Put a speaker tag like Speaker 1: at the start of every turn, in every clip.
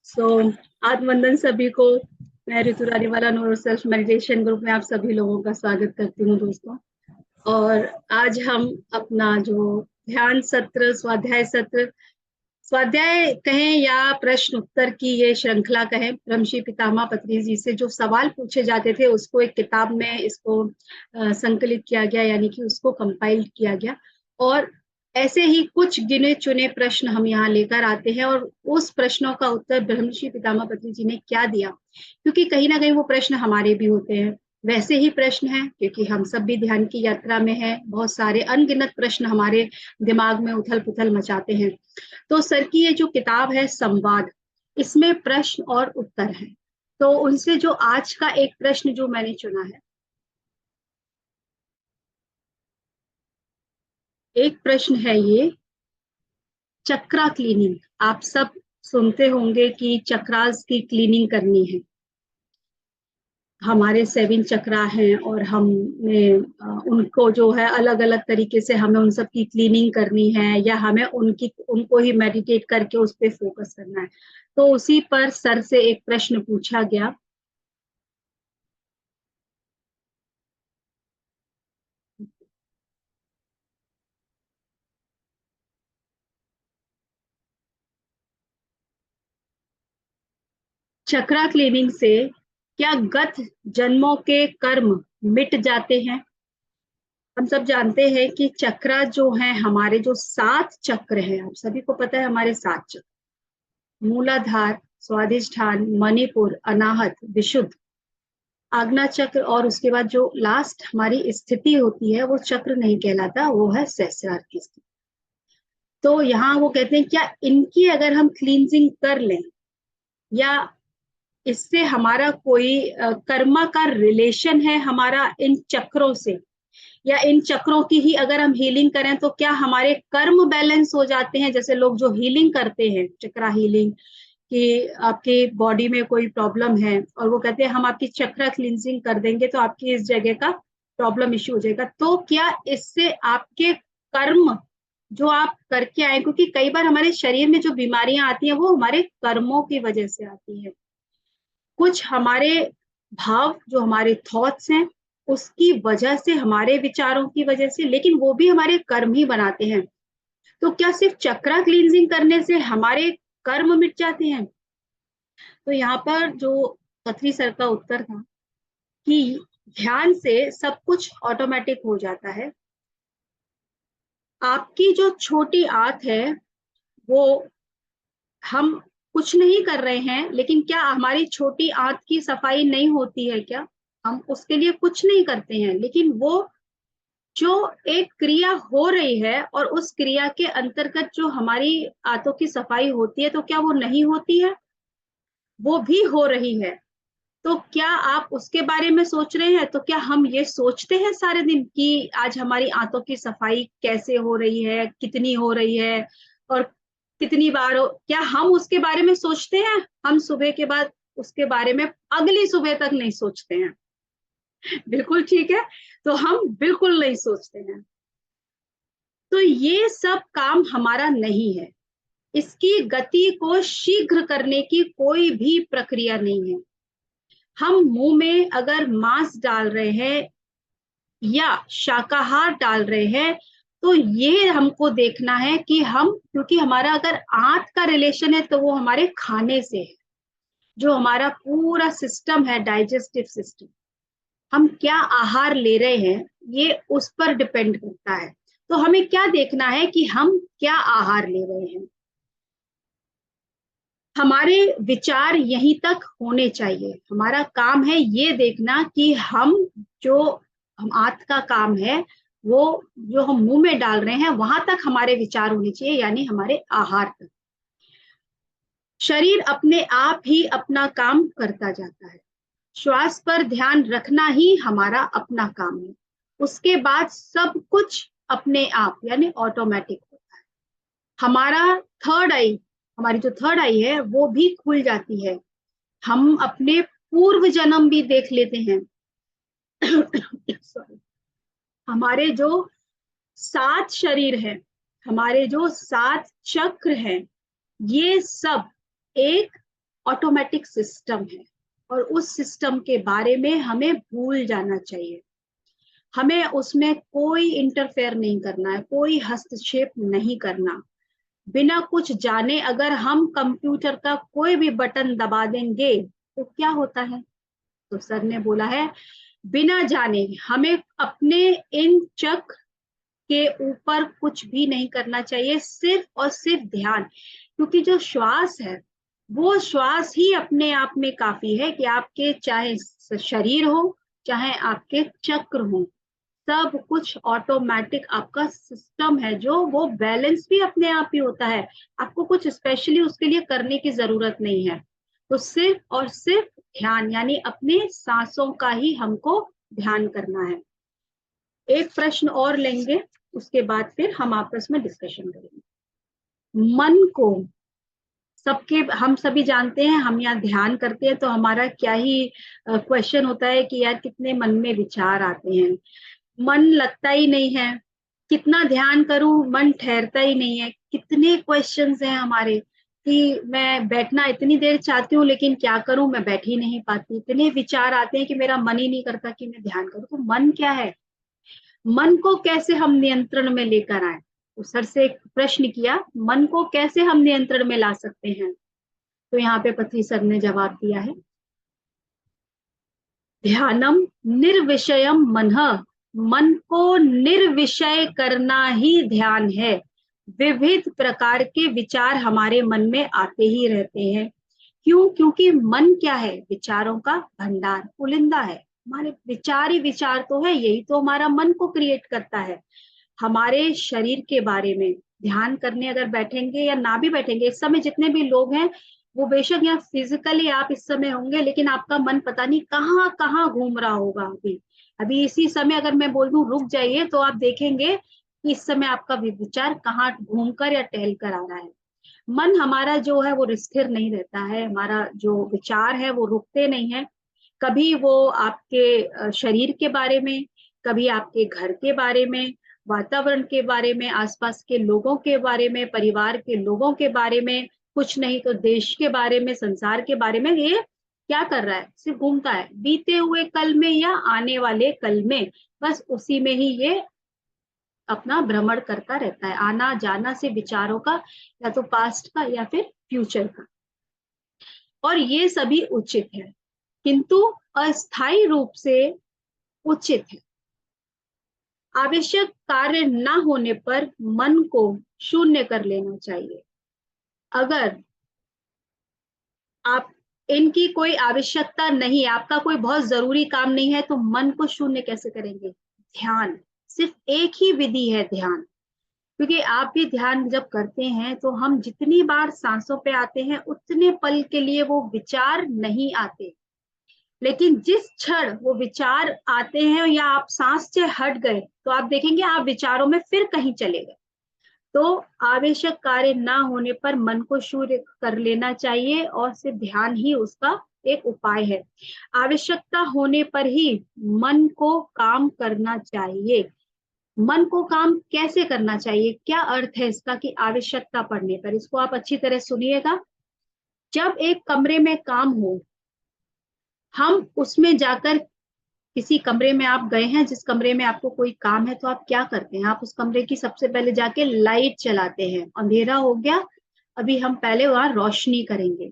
Speaker 1: सो आत्मवंदन सभी को। मैं ऋतु रानीवाला नूर सेल्फ मेडिटेशन ग्रुप में आप सभी लोगों का स्वागत करती हूँ दोस्तों। और आज हम अपना जो ध्यान सत्र, स्वाध्याय कहें या प्रश्न उत्तर की ये श्रृंखला कहें, ब्रह्मश्री पितामह पत्री जी से जो सवाल पूछे जाते थे उसको एक किताब में इसको संकलित किया गया, यानी कि उसको कंपाइल किया गया। और ऐसे ही कुछ गिने चुने प्रश्न हम यहाँ लेकर आते हैं और उस प्रश्नों का उत्तर ब्रह्मश्री पितामह पत्री जी ने क्या दिया, क्योंकि कहीं ना कहीं वो प्रश्न हमारे भी होते हैं, वैसे ही प्रश्न हैं, क्योंकि हम सब भी ध्यान की यात्रा में हैं। बहुत सारे अनगिनत प्रश्न हमारे दिमाग में उथल पुथल मचाते हैं। तो सर की ये जो किताब है संवाद, इसमें प्रश्न और उत्तर है। तो उनसे जो आज का एक प्रश्न जो मैंने चुना है, एक प्रश्न है ये, चक्रा क्लीनिंग। आप सब सुनते होंगे कि चक्रास की क्लीनिंग करनी है। हमारे 7 चक्रा हैं और हमने उनको जो है अलग अलग तरीके से हमें उन सब की क्लीनिंग करनी है, या हमें उनको ही मेडिटेट करके उस पर फोकस करना है। तो उसी पर सर से एक प्रश्न पूछा गया। चक्रा क्लीनिंग से क्या गत जन्मों के कर्म मिट जाते हैं? हम सब जानते हैं कि चक्रा जो है, हमारे जो 7 चक्र हैं, आप सभी को पता है हमारे 7 चक्र, मूलाधार, स्वादिष्ठान, मणिपुर, अनाहत, विशुद्ध, आज्ञा चक्र, और उसके बाद जो लास्ट हमारी स्थिति होती है वो चक्र नहीं कहलाता, वो है सहस्रार की स्थिति। तो यहाँ वो कहते हैं क्या इनकी अगर हम क्लींजिंग कर लें, या इससे हमारा कोई कर्मा का रिलेशन है हमारा इन चक्रों से, या इन चक्रों की ही अगर हम हीलिंग करें तो क्या हमारे कर्म बैलेंस हो जाते हैं? जैसे लोग जो हीलिंग करते हैं, चक्रा हीलिंग, कि आपकी बॉडी में कोई प्रॉब्लम है और वो कहते हैं हम आपकी चक्रा क्लींजिंग कर देंगे तो आपकी इस जगह का प्रॉब्लम इश्यू हो जाएगा। तो क्या इससे आपके कर्म जो आप करके आए, क्योंकि कई बार हमारे शरीर में जो बीमारियां आती हैं वो हमारे कर्मों की वजह से आती है। कुछ हमारे भाव, जो हमारे थॉट्स हैं, उसकी वजह से, हमारे विचारों की वजह से, लेकिन वो भी हमारे कर्म ही बनाते हैं। तो क्या सिर्फ चक्रा क्लींजिंग करने से हमारे कर्म मिट जाते हैं? तो यहाँ पर जो पथरी सर का उत्तर था कि ध्यान से सब कुछ ऑटोमेटिक हो जाता है। आपकी जो छोटी आंत है वो, हम कुछ नहीं कर रहे हैं, लेकिन क्या हमारी छोटी आंत की सफाई नहीं होती है क्या? हम उसके लिए कुछ नहीं करते हैं, लेकिन वो जो एक क्रिया हो रही है और उस क्रिया के अंतर्गत जो हमारी आंतों की सफाई होती है, तो क्या वो नहीं होती है? वो भी हो रही है। तो क्या आप उसके बारे में सोच रहे हैं? तो क्या हम ये सोचते हैं सारे दिन कि आज हमारी आंतों की सफाई कैसे हो रही है, कितनी हो रही है, और कितनी बार क्या हम उसके बारे में सोचते हैं? हम सुबह के बाद उसके बारे में अगली सुबह तक नहीं सोचते हैं। बिल्कुल ठीक है। तो हम बिल्कुल नहीं सोचते हैं। तो ये सब काम हमारा नहीं है। इसकी गति को शीघ्र करने की कोई भी प्रक्रिया नहीं है। हम मुंह में अगर मांस डाल रहे हैं या शाकाहार डाल रहे हैं, तो ये हमको देखना है कि हम, क्योंकि हमारा अगर आंत का रिलेशन है तो वो हमारे खाने से है। जो हमारा पूरा सिस्टम है, डाइजेस्टिव सिस्टम, हम क्या आहार ले रहे हैं, ये उस पर डिपेंड करता है। तो हमें क्या देखना है कि हम क्या आहार ले रहे हैं। हमारे विचार यहीं तक होने चाहिए। हमारा काम है ये देखना कि हम, जो हम आंत का काम है, वो जो हम मुंह में डाल रहे हैं वहां तक हमारे विचार होने चाहिए, यानी हमारे आहार तक। शरीर अपने आप ही अपना काम करता जाता है। श्वास पर ध्यान रखना ही हमारा अपना काम है। उसके बाद सब कुछ अपने आप, यानी ऑटोमेटिक होता है। हमारा थर्ड आई, हमारी जो थर्ड आई है वो भी खुल जाती है। हम अपने पूर्व जन्म भी देख लेते हैं। सॉरी। हमारे जो 7 शरीर है, हमारे जो 7 चक्र हैं, ये सब एक ऑटोमेटिक सिस्टम है और उस सिस्टम के बारे में हमें भूल जाना चाहिए। हमें उसमें कोई इंटरफेयर नहीं करना है, कोई हस्तक्षेप नहीं करना। बिना कुछ जाने अगर हम कंप्यूटर का कोई भी बटन दबा देंगे तो क्या होता है? तो सर ने बोला है बिना जाने हमें अपने इन चक के ऊपर कुछ भी नहीं करना चाहिए, सिर्फ और सिर्फ ध्यान। क्योंकि जो श्वास है वो श्वास ही अपने आप में काफी है कि आपके चाहे शरीर हो चाहे आपके चक्र हो, सब कुछ ऑटोमेटिक आपका सिस्टम है जो वो बैलेंस भी अपने आप ही होता है। आपको कुछ स्पेशली उसके लिए करने की जरूरत नहीं है। तो सिर्फ और सिर्फ ध्यान, यानी अपने सांसों का ही हमको ध्यान करना है। एक प्रश्न और लेंगे, उसके बाद फिर हम आपस में डिस्कशन करेंगे। मन को हम सभी जानते हैं, हम यहाँ ध्यान करते हैं तो हमारा क्या ही क्वेश्चन होता है कि यार कितने मन में विचार आते हैं, मन लगता ही नहीं है, कितना ध्यान करूं मन ठहरता ही नहीं है। कितने क्वेश्चंस हैं हमारे कि मैं बैठना इतनी देर चाहती हूँ लेकिन क्या करूं, मैं बैठ ही नहीं पाती। इतने विचार आते हैं कि मेरा मन ही नहीं करता कि मैं ध्यान करूं। तो मन क्या है? मन को कैसे हम नियंत्रण में लेकर आए? तो सर से एक प्रश्न किया, मन को कैसे हम नियंत्रण में ला सकते हैं? तो यहाँ पे पथरी सर ने जवाब दिया है, ध्यानम निर्विषयम मनः, मन को निर्विषय करना ही ध्यान है। विविध प्रकार के विचार हमारे मन में आते ही रहते हैं। क्यों? क्योंकि मन क्या है? विचारों का भंडार, पुलिंदा है। हमारे विचार ही विचार तो है, यही तो हमारा मन को क्रिएट करता है। हमारे शरीर के बारे में ध्यान करने अगर बैठेंगे या ना भी बैठेंगे, इस समय जितने भी लोग हैं वो बेशक यहाँ फिजिकली आप इस समय होंगे लेकिन आपका मन पता नहीं कहाँ कहाँ घूम रहा होगा। अभी अभी इसी समय अगर मैं बोल दूं रुक जाइए तो आप देखेंगे कि इस समय आपका विचार कहाँ घूमकर या टहल कर आ रहा है। मन हमारा जो है वो स्थिर नहीं रहता है, हमारा जो विचार है वो रुकते नहीं है। कभी वो आपके शरीर के बारे में, कभी आपके घर के बारे में, वातावरण के बारे में, आसपास के लोगों के बारे में, परिवार के लोगों के बारे में, कुछ नहीं तो देश के बारे में, संसार के बारे में। ये क्या कर रहा है? सिर्फ घूमता है बीते हुए कल में या आने वाले कल में, बस उसी में ही ये अपना भ्रमण करता रहता है, आना जाना से विचारों का, या तो पास्ट का या फिर फ्यूचर का। और ये सभी उचित है किंतु अस्थायी रूप से उचित है। आवश्यक कार्य न होने पर मन को शून्य कर लेना चाहिए। अगर आप इनकी कोई आवश्यकता नहीं, आपका कोई बहुत जरूरी काम नहीं है, तो मन को शून्य कैसे करेंगे? ध्यान, सिर्फ एक ही विधि है ध्यान। क्योंकि आप भी ध्यान जब करते हैं तो हम जितनी बार सांसों पे आते हैं उतने पल के लिए वो विचार नहीं आते, लेकिन जिस क्षण वो विचार आते हैं या आप सांस से हट गए तो आप देखेंगे आप विचारों में फिर कहीं चले गए। तो आवश्यक कार्य ना होने पर मन को शून्य कर लेना चाहिए और सिर्फ ध्यान ही उसका एक उपाय है। आवश्यकता होने पर ही मन को काम करना चाहिए। मन को काम कैसे करना चाहिए? क्या अर्थ है इसका कि आवश्यकता पड़ने पर? इसको आप अच्छी तरह सुनिएगा। जब एक कमरे में काम हो, हम उसमें जाकर, किसी कमरे में आप गए हैं जिस कमरे में आपको कोई काम है, तो आप क्या करते हैं? आप उस कमरे की सबसे पहले जाके लाइट चलाते हैं। अंधेरा हो गया, अभी हम पहले वहां रोशनी करेंगे।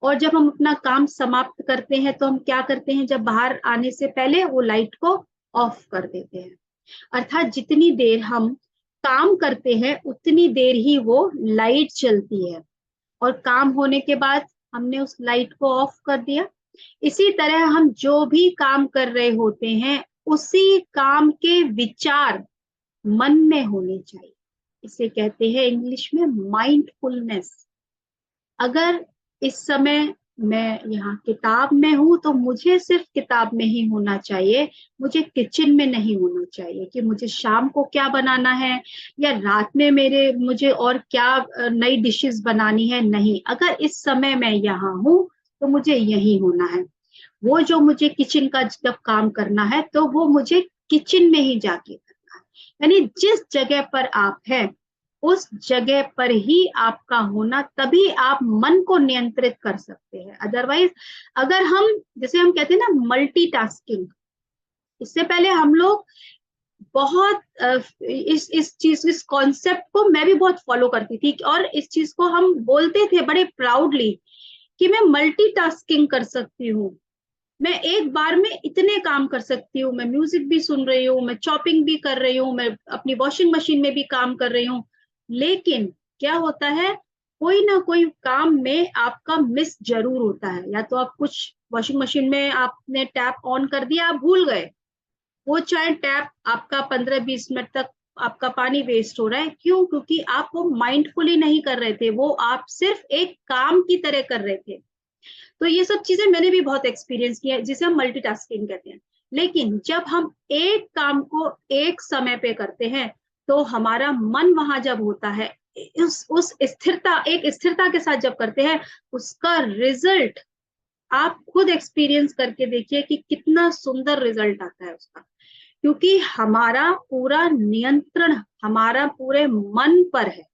Speaker 1: और जब हम अपना काम समाप्त करते हैं तो हम क्या करते हैं? जब बाहर आने से पहले वो लाइट को ऑफ कर देते हैं। अर्थात जितनी देर हम काम करते हैं उतनी देर ही वो लाइट चलती है, और काम होने के बाद हमने उस लाइट को ऑफ कर दिया। इसी तरह हम जो भी काम कर रहे होते हैं उसी काम के विचार मन में होने चाहिए। इसे कहते हैं इंग्लिश में माइंडफुलनेस। अगर इस समय मैं यहाँ किताब में हूं तो मुझे सिर्फ किताब में ही होना चाहिए, मुझे किचन में नहीं होना चाहिए कि मुझे शाम को क्या बनाना है या रात में मुझे और क्या नई डिशेस बनानी है। नहीं, अगर इस समय मैं यहाँ हूं तो मुझे यही होना है। वो जो मुझे किचन का जब काम करना है तो वो मुझे किचन में ही जाके करना है। यानी जिस जगह पर आप हैं उस जगह पर ही आपका होना, तभी आप मन को नियंत्रित कर सकते हैं। अदरवाइज अगर हम, जैसे हम कहते हैं ना मल्टीटास्किंग, इससे पहले हम लोग बहुत इस कॉन्सेप्ट को मैं भी बहुत फॉलो करती थी, और इस चीज को हम बोलते थे बड़े प्राउडली कि मैं मल्टीटास्किंग कर सकती हूँ, मैं एक बार में इतने काम कर सकती हूँ, मैं म्यूजिक भी सुन रही हूँ, मैं चॉपिंग भी कर रही हूँ, मैं अपनी वॉशिंग मशीन में भी काम कर रही हूँ। लेकिन क्या होता है, कोई ना कोई काम में आपका मिस जरूर होता है। या तो आप कुछ वॉशिंग मशीन में आपने टैप ऑन कर दिया, आप भूल गए, वो चाहे टैप आपका 15-20 मिनट तक आपका पानी वेस्ट हो रहा है, क्यों? क्योंकि आप वो माइंडफुली नहीं कर रहे थे, वो आप सिर्फ एक काम की तरह कर रहे थे। तो ये सब चीजें मैंने भी बहुत एक्सपीरियंस किया है, जिसे हम मल्टीटास्किंग कहते हैं। लेकिन जब हम एक काम को एक समय पे करते हैं, तो हमारा मन वहां जब होता है, उस स्थिरता, एक स्थिरता के साथ जब करते हैं, उसका रिजल्ट आप खुद एक्सपीरियंस करके देखिए कि कितना सुंदर रिजल्ट आता है उसका। क्योंकि हमारा पूरा नियंत्रण हमारा पूरे मन पर है।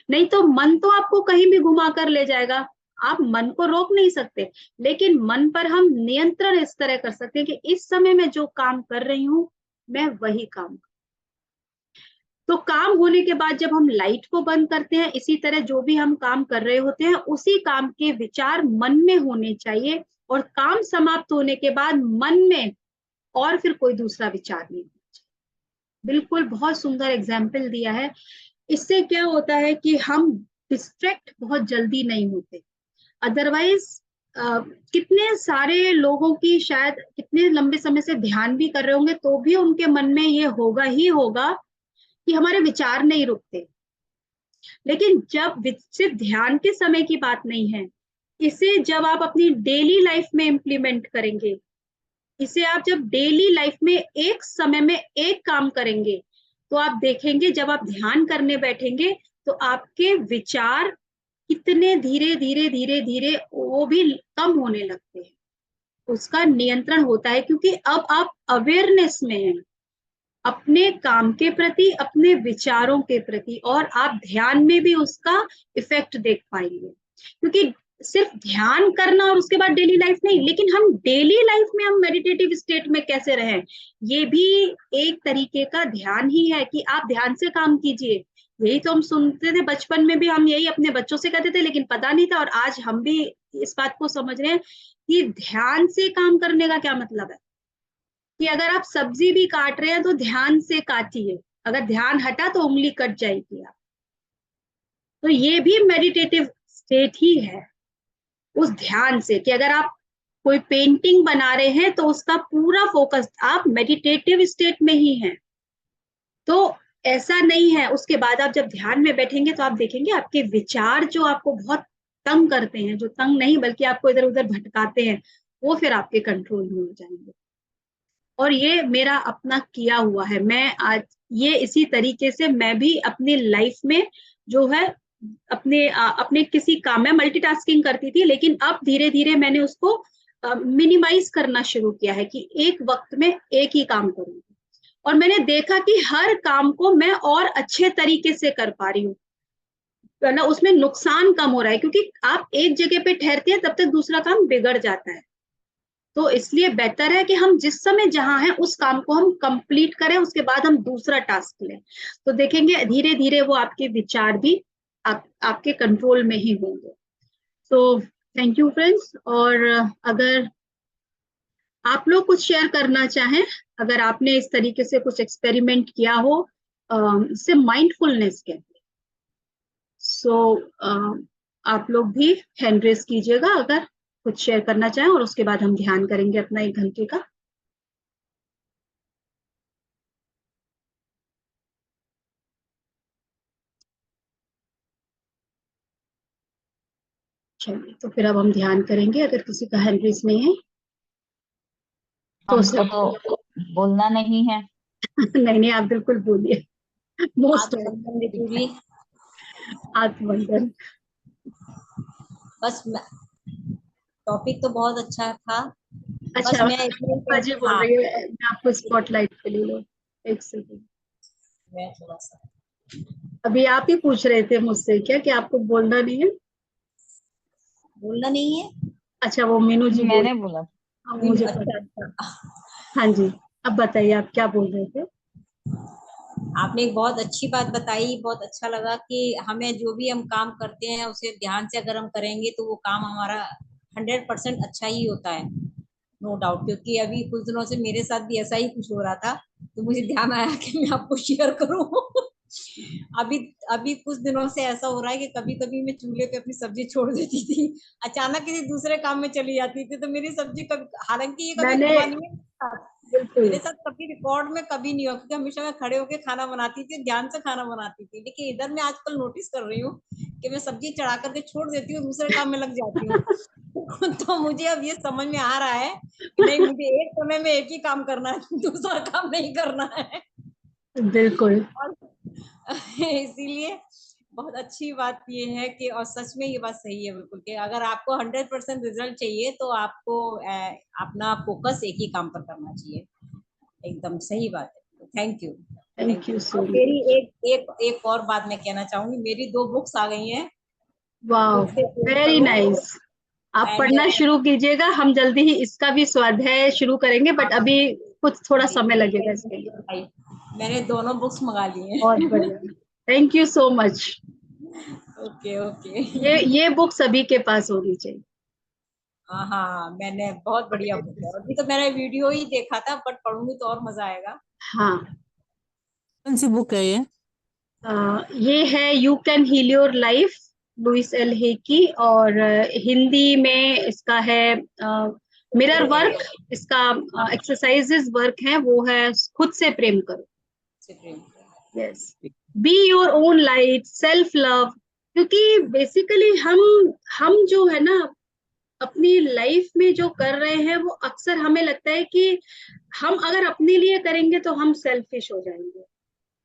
Speaker 1: नहीं तो मन तो आपको कहीं भी घुमा कर ले जाएगा, आप मन को रोक नहीं सकते। लेकिन मन पर हम नियंत्रण इस तरह कर सकते हैं कि इस समय मैं जो काम कर रही हूं, मैं वही काम। तो काम होने के बाद जब हम लाइट को बंद करते हैं, इसी तरह जो भी हम काम कर रहे होते हैं, उसी काम के विचार मन में होने चाहिए, और काम समाप्त होने के बाद मन में और फिर कोई दूसरा विचार नहीं होना चाहिए। बिल्कुल बहुत सुंदर एग्जाम्पल दिया है। इससे क्या होता है कि हम डिस्ट्रैक्ट बहुत जल्दी नहीं होते। अदरवाइज कितने सारे लोगों की शायद कितने लंबे समय से ध्यान भी कर रहे होंगे, तो भी उनके मन में ये होगा ही होगा कि हमारे विचार नहीं रुकते। लेकिन जब सिर्फ ध्यान के समय की बात नहीं है, इसे जब आप अपनी डेली लाइफ में इम्प्लीमेंट करेंगे, इसे आप जब डेली लाइफ में एक समय में एक काम करेंगे, तो आप देखेंगे जब आप ध्यान करने बैठेंगे, तो आपके विचार कितने धीरे धीरे धीरे धीरे वो भी कम होने लगते हैं, उसका नियंत्रण होता है। क्योंकि अब आप अवेयरनेस में हैं अपने काम के प्रति, अपने विचारों के प्रति, और आप ध्यान में भी उसका इफेक्ट देख पाएंगे। क्योंकि सिर्फ ध्यान करना और उसके बाद डेली लाइफ नहीं, लेकिन हम डेली लाइफ में हम मेडिटेटिव स्टेट में कैसे रहें, ये भी एक तरीके का ध्यान ही है कि आप ध्यान से काम कीजिए। यही तो हम सुनते थे बचपन में भी, हम यही अपने बच्चों से कहते थे, लेकिन पता नहीं था। और आज हम भी इस बात को समझ रहे हैं कि ध्यान से काम करने का क्या मतलब है। कि अगर आप सब्जी भी काट रहे हैं तो ध्यान से काटिए, अगर ध्यान हटा तो उंगली कट जाएगी आप। तो ये भी मेडिटेटिव स्टेट ही है, उस ध्यान से। कि अगर आप कोई पेंटिंग बना रहे हैं तो उसका पूरा फोकस आप मेडिटेटिव स्टेट में ही हैं। तो ऐसा नहीं है, उसके बाद आप जब ध्यान में बैठेंगे तो आप देखेंगे आपके विचार जो आपको बहुत तंग करते हैं, जो तंग नहीं बल्कि आपको इधर उधर भटकाते हैं, वो फिर आपके कंट्रोल में हो जाएंगे। और ये मेरा अपना किया हुआ है। मैं आज ये इसी तरीके से मैं भी अपनी लाइफ में जो है अपने किसी काम में मल्टीटास्किंग करती थी, लेकिन अब धीरे धीरे मैंने उसको मिनिमाइज करना शुरू किया है कि एक वक्त में एक ही काम करूंगी। और मैंने देखा कि हर काम को मैं और अच्छे तरीके से कर पा रही हूँ, ना उसमें नुकसान कम हो रहा है। क्योंकि आप एक जगह पे ठहरते हैं तब तक दूसरा काम बिगड़ जाता है। तो इसलिए बेहतर है कि हम जिस समय जहां हैं उस काम को हम कंप्लीट करें, उसके बाद हम दूसरा टास्क लें। तो देखेंगे धीरे धीरे वो आपके विचार भी आपके कंट्रोल में ही होंगे। तो थैंक यू फ्रेंड्स। और अगर आप लोग कुछ शेयर करना चाहें, अगर आपने इस तरीके से कुछ एक्सपेरिमेंट किया हो, इससे माइंडफुलनेस के, सो आप लोग भी हैंड रेस कीजिएगा अगर कुछ शेयर करना चाहें, और उसके बाद हम ध्यान करेंगे अपना 1 घंटे का। चलिए, तो फिर अब हम ध्यान करेंगे। अगर किसी का हैंड रेस नहीं है तो
Speaker 2: हमको
Speaker 1: सब
Speaker 2: तो बोलना नहीं है।
Speaker 1: नहीं नहीं, आप बिल्कुल बोलिए। मोस्ट
Speaker 2: आत्मबंधन विधि भी।
Speaker 1: आत्मबंधन।
Speaker 2: बस टॉपिक तो बहुत अच्छा था। बस
Speaker 1: अच्छा,
Speaker 2: मैं इतने
Speaker 1: बाजी बोल
Speaker 2: हाँ,
Speaker 1: रही है, मैं आपको स्पॉटलाइट पे ले लो, 1 सेकंड।
Speaker 2: मैं थोड़ा सा
Speaker 1: अभी आप ही पूछ रहे थे मुझसे क्या कि आपको बोलना नहीं है?
Speaker 2: बोलना नहीं है।
Speaker 1: अच्छा, वो मीनू जी बोल।
Speaker 3: मैंने बोला।
Speaker 1: हाँ, मुझे
Speaker 2: अच्छा
Speaker 1: पता।
Speaker 2: अच्छा।
Speaker 1: हाँ जी। अब बताइए आप क्या बोल रहे थे?
Speaker 2: आपने एक बहुत अच्छी बात बताई, बहुत अच्छा लगा कि हमें जो भी हम काम करते हैं उसे ध्यान से अगर हम करेंगे तो वो काम हमारा 100% अच्छा ही होता है। नो डाउट, क्योंकि अभी कुछ दिनों से मेरे साथ भी ऐसा ही कुछ हो रहा था, तो मुझे ध्यान आया कि मैं आपको शेयर करूं। अभी अभी कुछ दिनों से ऐसा हो रहा है कि कभी कभी मैं चूल्हे पे अपनी सब्जी छोड़ देती थी, अचानक किसी दूसरे काम में चली जाती थी, तो मेरी सब्जी कभी, हालांकि ये कभी
Speaker 1: मैंने
Speaker 2: हुआ नहीं है
Speaker 1: बिल्कुल।
Speaker 2: मेरे साथ, कभी रिकॉर्ड में कभी नहीं हुआ, क्योंकि हमेशा मैं खड़े होकर खाना बनाती थी, ध्यान से खाना बनाती थी, लेकिन इधर मैं आजकल नोटिस कर रही हूँ कि मैं सब्जी चढ़ा करके छोड़ देती हूँ, दूसरे काम में लग जाती हूँ। तो मुझे अब ये समझ में आ रहा है कि नहीं, मुझे एक समय में एक ही काम करना है, दूसरा काम नहीं करना है।
Speaker 1: बिल्कुल।
Speaker 2: और इसीलिए बहुत अच्छी बात ये है कि, और सच में ये बात सही है बिल्कुल, कि अगर आपको 100% रिजल्ट चाहिए तो आपको अपना फोकस एक ही काम पर करना चाहिए। एकदम सही बात है, thank you.
Speaker 1: Thank
Speaker 2: thank
Speaker 1: you
Speaker 2: you.
Speaker 1: So
Speaker 2: और मेरी
Speaker 1: मच।
Speaker 2: एक एक एक और बात मैं कहना चाहूंगी, मेरी 2 बुक्स आ गई हैं,
Speaker 1: वाह।
Speaker 2: बुक से प्रेम
Speaker 1: वेरी
Speaker 2: करो
Speaker 1: नाइस। आप
Speaker 2: एंड
Speaker 1: पढ़ना शुरू कीजिएगा, हम जल्दी ही इसका भी स्वाध्याय शुरू करेंगे, बट
Speaker 2: हाँ,
Speaker 1: अभी कुछ थोड़ा समय लगेगा इसके लिए।
Speaker 2: मैंने दोनों बुक्स मंगा ली
Speaker 1: बहुत
Speaker 2: हैं।
Speaker 1: बढ़िया। Thank you so much.
Speaker 2: Okay okay.
Speaker 1: ये बुक सभी के पास होनी चाहिए।
Speaker 2: हाँ हाँ, मैंने बहुत बढ़िया बुक है, अभी तो मैंने वीडियो ही देखा था, बट पढ़ूंगी तो और मजा आएगा।
Speaker 1: हाँ।
Speaker 4: कौन सी बुक है ये?
Speaker 1: ये है you can heal your life, Louise L Hay की। और हिंदी में इसका है मिरर वर्क। इसका
Speaker 2: हाँ,
Speaker 1: एक्सरसाइजेस वर्क है, वो है खुद से प्रेम करो।
Speaker 2: से प्रेम करो।
Speaker 1: Yes. Be your own light, self love. क्योंकि बेसिकली हम जो है ना, अपनी लाइफ में जो कर रहे हैं वो अक्सर हमें लगता है कि हम अगर अपने लिए करेंगे तो हम सेल्फिश हो जाएंगे।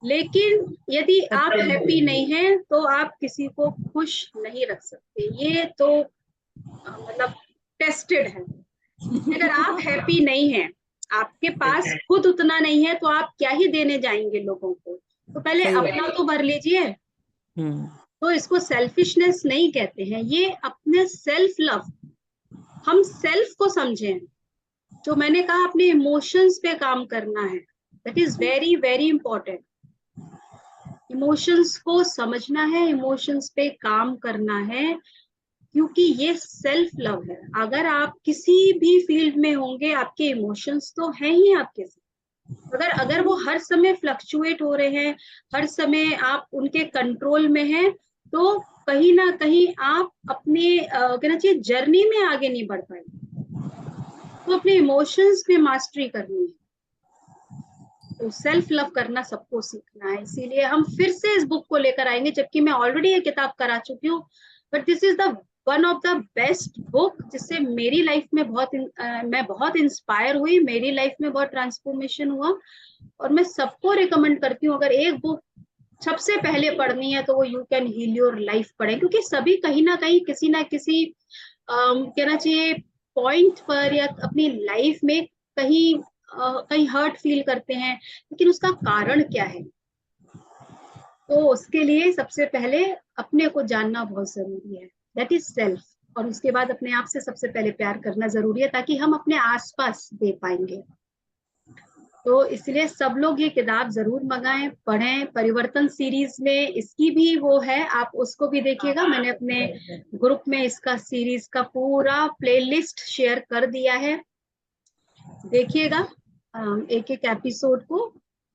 Speaker 1: लेकिन यदि आप हैप्पी नहीं हैं तो आप किसी को खुश नहीं रख सकते। ये तो मतलब टेस्टेड है। अगर आप हैप्पी नहीं हैं, आपके पास खुद उतना नहीं है, तो आप क्या ही देने जाएंगे लोगों को। तो पहले
Speaker 4: सही बात।
Speaker 1: अपना तो भर लीजिए।
Speaker 4: हम्म।
Speaker 1: तो इसको सेल्फिशनेस नहीं कहते हैं, ये अपने सेल्फ लव। हम सेल्फ को समझें। जो मैंने कहा, अपने इमोशंस पे काम करना है। That is very very important. Emotions को समझना है, इमोशंस पे काम करना है, क्योंकि ये सेल्फ लव है। अगर आप किसी भी फील्ड में होंगे, आपके इमोशंस तो हैं ही आपके साथ। अगर अगर वो हर समय फ्लक्चुएट हो रहे हैं, हर समय आप उनके कंट्रोल में हैं, तो कहीं ना कहीं आप अपने कहना चाहिए जर्नी में आगे नहीं बढ़ पाएंगे। तो अपने इमोशंस में मास्टरी करनी है। तो सेल्फ लव करना सबको सीखना है, इसीलिए हम फिर से इस बुक को लेकर आएंगे, जबकि मैं ऑलरेडी ये किताब करा चुकी हूँ। But this is the one of the best book, जिससे मेरी लाइफ में मैं बहुत इंस्पायर हुई, मेरी लाइफ में बहुत ट्रांसफॉर्मेशन हुआ। और मैं सबको रिकमेंड करती हूँ, अगर एक बुक सबसे पहले पढ़नी है तो वो you can heal your life पढ़े, क्योंकि सभी कहीं ना किसी कहना चाहिए पॉइंट पर या अपनी लाइफ में कहीं कहीं हर्ट फील करते हैं, लेकिन उसका कारण क्या है। तो उसके लिए सबसे पहले अपने को जानना बहुत जरूरी है। That is self. और उसके बाद अपने आप से सबसे पहले प्यार करना जरूरी है, ताकि हम अपने आसपास दे पाएंगे। तो इसलिए सब लोग ये किताब जरूर मंगाएं, पढ़ें। परिवर्तन सीरीज में इसकी भी वो है, आप उसको भी देखिएगा। मैंने अपने ग्रुप में इसका सीरीज का पूरा प्लेलिस्ट शेयर कर दिया है, देखिएगा एक एक एपिसोड को।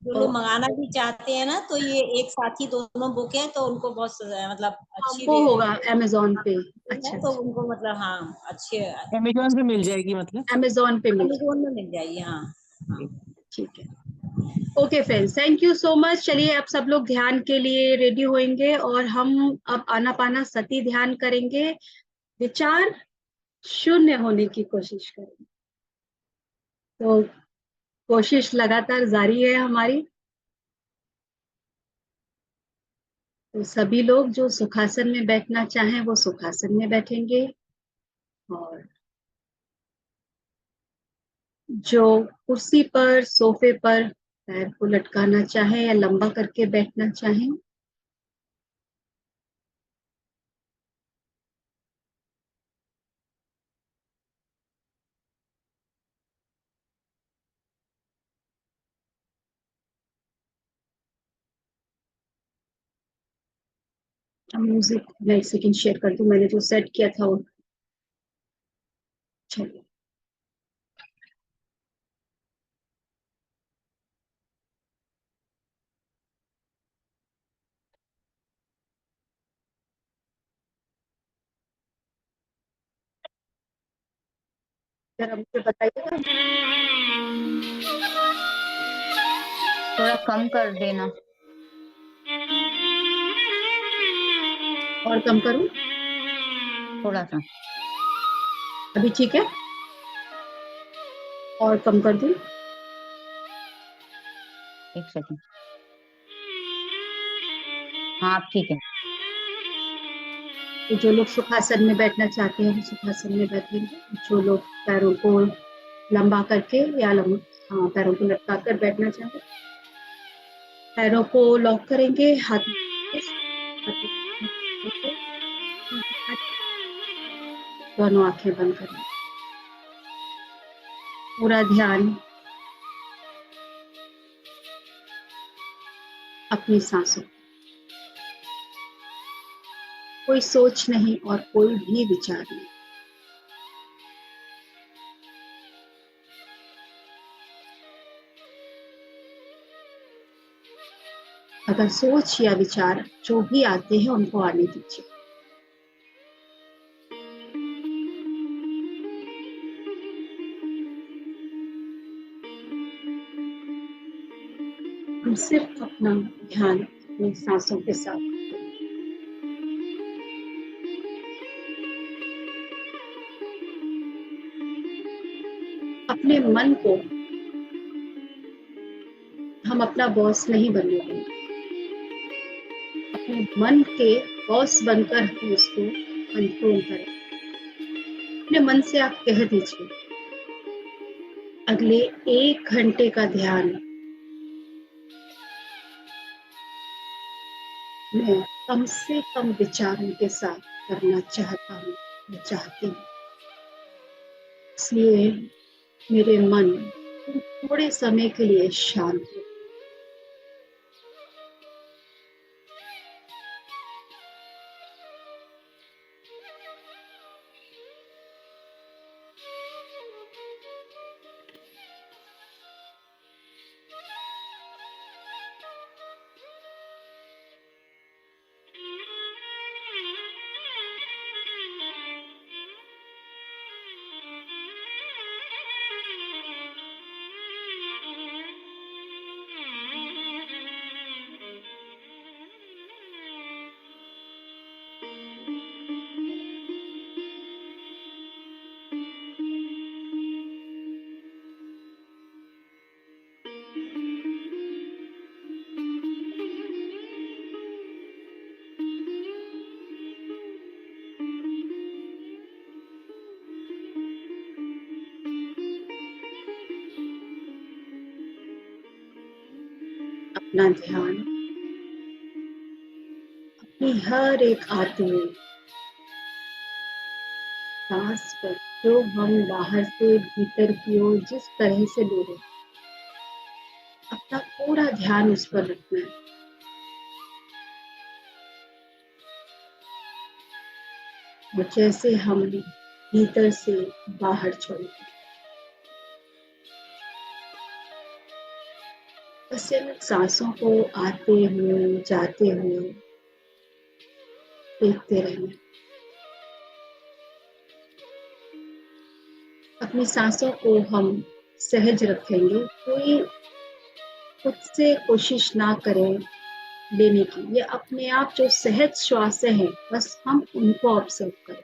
Speaker 2: जो लोग मंगाना भी चाहते हैं ना, तो ये एक साथ ही दोनों बुक है, तो उनको बहुत मतलब अच्छी
Speaker 1: वो होगा अमेजोन पे।
Speaker 2: है,
Speaker 1: अच्छा
Speaker 2: तो
Speaker 1: अच्छा।
Speaker 2: उनको मतलब हाँ अच्छे
Speaker 4: अमेजोन पे मिल जाएगी मतलब?
Speaker 1: अमेजोन पे मिल
Speaker 2: अमेजोन में मिल जाएगी। हाँ हाँ।
Speaker 1: जाएगी। ठीक है। Okay friends, thank you so much. चलिए आप सब लोग ध्यान के लिए रेडी होंगे, और हम अब आनापाना सती ध्यान करेंगे। विचार शून्य होने की कोशिश करेंगे। तो कोशिश लगातार जारी है हमारी। तो सभी लोग जो सुखासन में बैठना चाहें वो सुखासन में बैठेंगे, और जो कुर्सी पर सोफे पर पैर को लटकाना चाहे या लंबा करके बैठना चाहें म्यूजिक मैं एक सेकंड शेयर कर दूं, मैंने जो सेट किया था वो। चलिए, जरा मुझे बताइएगा।
Speaker 3: थोड़ा कम कर देना।
Speaker 1: और कम करूं?
Speaker 3: थोड़ा सा।
Speaker 1: अभी ठीक है? और कम कर दूं?
Speaker 3: एक सेकंड। हाँ अब ठीक है।
Speaker 1: तो जो लोग सुखासन में बैठना चाहते हैं वो सुखासन में बैठेंगे। जो लोग पैरों को लंबा करके या हाँ, पैरों को लटका कर बैठना चाहते हैं, पैरों को लॉक करेंगे, दोनों आंखें बंद करें। पूरा ध्यान अपनी सांसों, कोई सोच नहीं और कोई भी विचार नहीं। अगर सोच या विचार जो भी आते हैं उनको आने दीजिए। हम सिर्फ अपना ध्यान अपनी सांसों के साथ, अपने मन को हम अपना बॉस नहीं बनने देंगे। अपने मन के बॉस बनकर हम उसको कंट्रोल करें। अपने मन से आप कह दीजिए, अगले 1 घंटे का ध्यान मैं कम से कम विचारों के साथ करना चाहता हूँ, मैं चाहती हूँ। इसलिए मेरे मन थोड़े समय के लिए शांत हो। अपना ध्यान अपनी हर एक आती हुई सांस पर, जो हम बाहर से भीतर की ओर जिस तरह से ले रहे, अपना पूरा ध्यान उस पर रखना है। और जैसे हम भीतर से बाहर छोड़ते, बस इन सांसों को आते हुए जाते हुए देखते रहना। अपनी सांसों को हम सहज रखेंगे, कोई खुद से कोशिश ना करें लेने की। ये अपने आप जो सहज श्वास हैं, बस हम उनको ऑब्जर्व करें।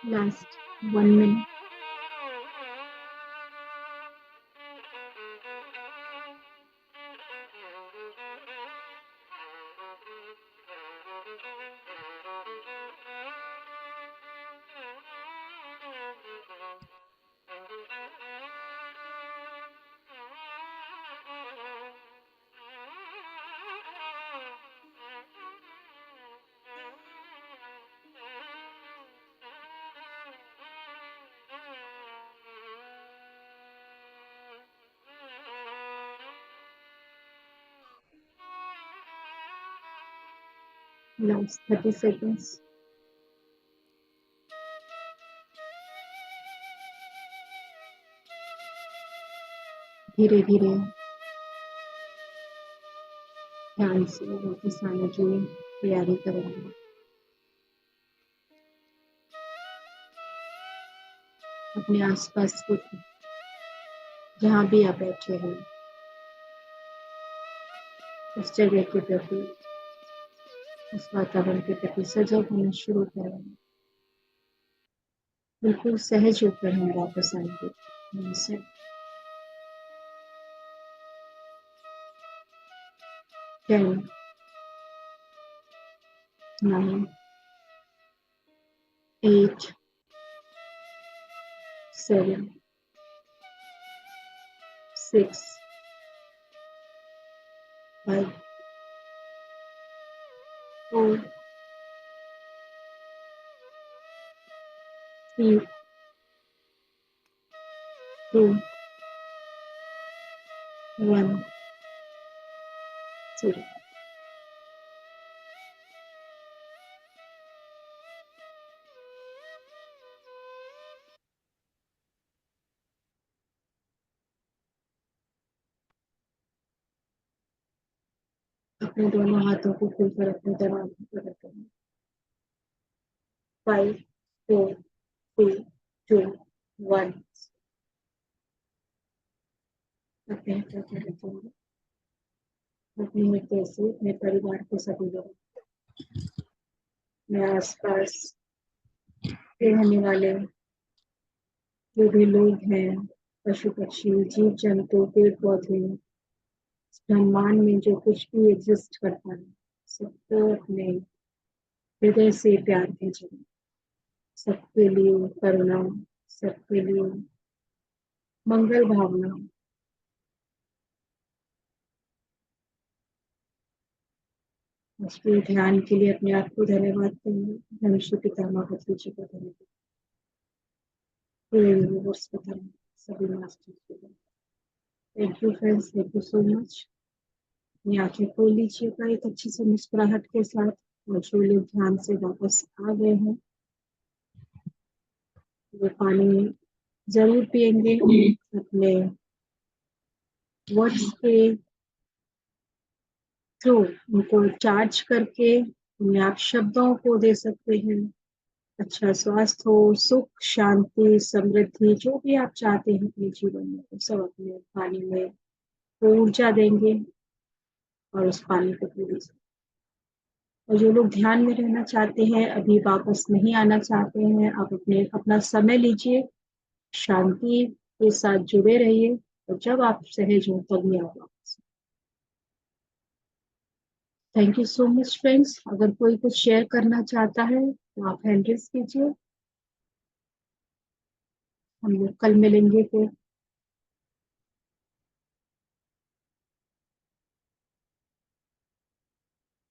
Speaker 1: Last 1 minute. Last 30 seconds. धीरे धीरे ध्यान से वापस आने की तैयारी करेंगे। अपने आसपास को जहाँ भी आप बैठे हैं उस जगह के प्रति, उस वातावरण के प्रति सजग होना शुरू करेंगे। बिल्कुल सहज होकर हम वापस आएंगे यहीं से। 10, 9, 8, 7, 6, 5, 4, 3, 2, 1, 0। अपने दोनों हाथों को खुलकर अपने दरवाजे पर रखें। 5, 4, 3, 2, 1। अपने हाथों को रखेंगे। अपने मित्र से, अपने परिवार के सभी लोग, अपने आसपास के रहने वाले जो भी लोग हैं, पशु पक्षी, जीव जंतु, पेड़ पौधे, ब्रह्मांड में जो कुछ भी एग्जिस्ट करता है, सबको अपने हृदय से प्यार भेजें। सबके लिए करुणा, सबके लिए मंगल भावना। उसके ध्यान के लिए अपने आप को धन्यवाद देंगे। धनुष्य पिता माता जी को धन्यवाद, पूरे यूनिवर्स को धन्यवाद, सभी मास्टर्स को धन्यवाद। Thank you friends, thank you so much. अपनी आंखें खोल लीजिएगा एक अच्छी सी मुस्कुराहट के साथ। और जो लोग ध्यान से वापस आ गए हैं वो पानी जरूर पिएंगे। अपने वर्ड्स के थ्रू उनको चार्ज करके उन्हें आप शब्दों को दे सकते हैं। अच्छा स्वास्थ्य हो, सुख, शांति, समृद्धि, जो भी आप चाहते हैं अपने जीवन में, वो सब अपने पानी में ऊर्जा देंगे और उस पानी को पी लीजिए। और जो लोग ध्यान में रहना चाहते हैं, अभी वापस नहीं आना चाहते हैं, आप अपना समय लीजिए, शांति के साथ जुड़े रहिए और जब आप सहज हो तभी आप वापस। Thank you so much friends. अगर कोई कुछ शेयर करना चाहता है तो आप हैंड रेज कीजिए। हम लोग कल मिलेंगे फिर।